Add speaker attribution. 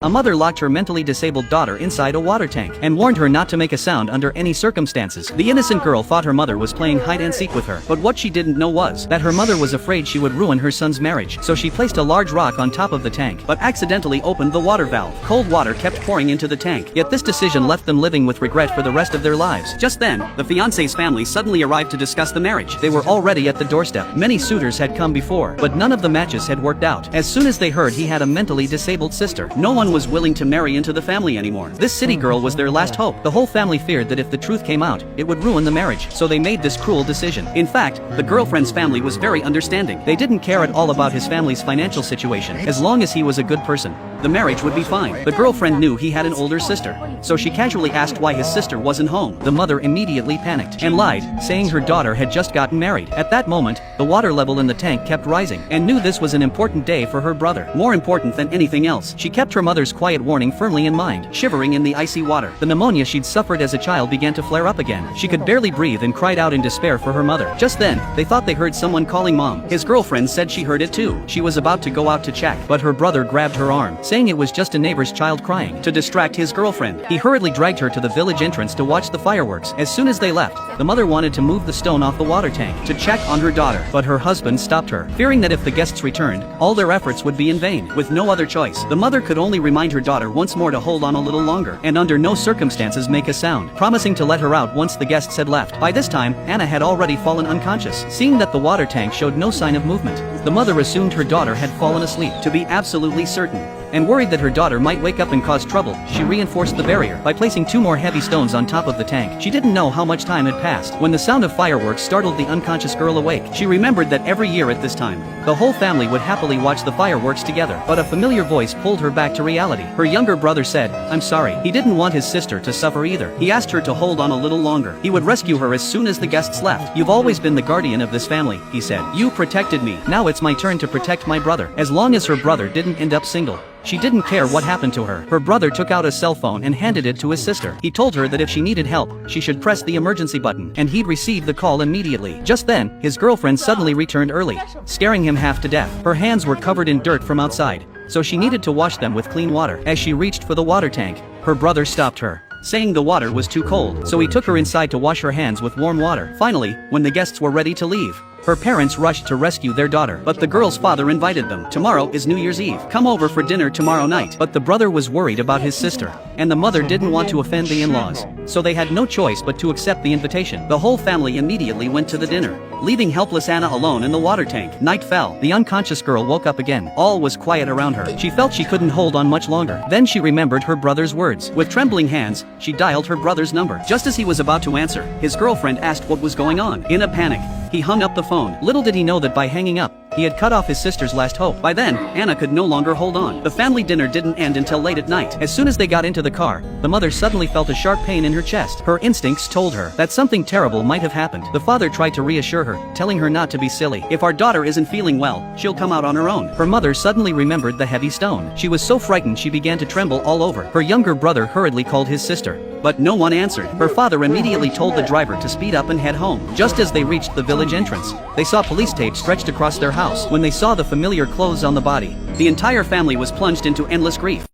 Speaker 1: A mother locked her mentally disabled daughter inside a water tank and warned her not to make a sound under any circumstances. The innocent girl thought her mother was playing hide and seek with her, but what she didn't know was that her mother was afraid she would ruin her son's marriage. So she placed a large rock on top of the tank, but accidentally opened the water valve. Cold water kept pouring into the tank, yet this decision left them living with regret for the rest of their lives. Just then, the fiancé's family suddenly arrived to discuss the marriage. They were already at the doorstep. Many suitors had come before, but none of the matches had worked out. As soon as they heard he had a mentally disabled sister, no one was willing to marry into the family anymore. This city girl was their last hope. The whole family feared that if the truth came out, it would ruin the marriage, so they made this cruel decision. In fact, the girlfriend's family was very understanding. They didn't care at all about his family's financial situation. As long as he was a good person, the marriage would be fine. The girlfriend knew he had an older sister, so she casually asked why his sister wasn't home. The mother immediately panicked and lied, saying her daughter had just gotten married. At that moment, the water level in the tank kept rising and knew this was an important day for her brother. More important than anything else, she kept her mother's quiet warning firmly in mind, shivering in the icy water. The pneumonia she'd suffered as a child began to flare up again. She could barely breathe and cried out in despair for her mother. Just then, they thought they heard someone calling mom. His girlfriend said she heard it too. She was about to go out to check, but her brother grabbed her arm, saying it was just a neighbor's child crying. To distract his girlfriend, he hurriedly dragged her to the village entrance to watch the fireworks. As soon as they left, the mother wanted to move the stone off the water tank to check on her daughter, but her husband stopped her, fearing that if the guests returned, all their efforts would be in vain. With no other choice, the mother could only remind her daughter once more to hold on a little longer, and under no circumstances make a sound, promising to let her out once the guests had left. By this time, Anna had already fallen unconscious. Seeing that the water tank showed no sign of movement, the mother assumed her daughter had fallen asleep. To be absolutely certain, and worried that her daughter might wake up and cause trouble, she reinforced the barrier by placing 2 more heavy stones on top of the tank. She didn't know how much time had passed when the sound of fireworks startled the unconscious girl awake. She remembered that every year at this time, the whole family would happily watch the fireworks together, but a familiar voice pulled her back to reality. Her younger brother said, "I'm sorry." He didn't want his sister to suffer either. He asked her to hold on a little longer. He would rescue her as soon as the guests left. "You've always been the guardian of this family," he said. "You protected me. Now it's my turn to protect my brother." As long as her brother didn't end up single, she didn't care what happened to her. Her brother took out a cell phone and handed it to his sister. He told her that if she needed help, she should press the emergency button, and he'd receive the call immediately. Just then, his girlfriend suddenly returned early, scaring him half to death. Her hands were covered in dirt from outside, so she needed to wash them with clean water. As she reached for the water tank, her brother stopped her, saying the water was too cold, so he took her inside to wash her hands with warm water. Finally, when the guests were ready to leave, her parents rushed to rescue their daughter, but the girl's father invited them. "Tomorrow is New Year's Eve. Come over for dinner tomorrow night." But the brother was worried about his sister, and the mother didn't want to offend the in-laws, so they had no choice but to accept the invitation. The whole family immediately went to the dinner, leaving helpless Anna alone in the water tank. Night fell. The unconscious girl woke up again. All was quiet around her. She felt she couldn't hold on much longer. Then she remembered her brother's words. With trembling hands, she dialed her brother's number. Just as he was about to answer, his girlfriend asked what was going on. In a panic, he hung up the phone. Little did he know that by hanging up, he had cut off his sister's last hope. By then, Anna could no longer hold on. The family dinner didn't end until late at night. As soon as they got into the car, the mother suddenly felt a sharp pain in her chest. Her instincts told her that something terrible might have happened. The father tried to reassure her, telling her not to be silly. "If our daughter isn't feeling well, she'll come out on her own." Her mother suddenly remembered the heavy stone. She was so frightened she began to tremble all over. Her younger brother hurriedly called his sister, but no one answered. Her father immediately told the driver to speed up and head home. Just as they reached the village entrance, they saw police tape stretched across their house. When they saw the familiar clothes on the body, the entire family was plunged into endless grief.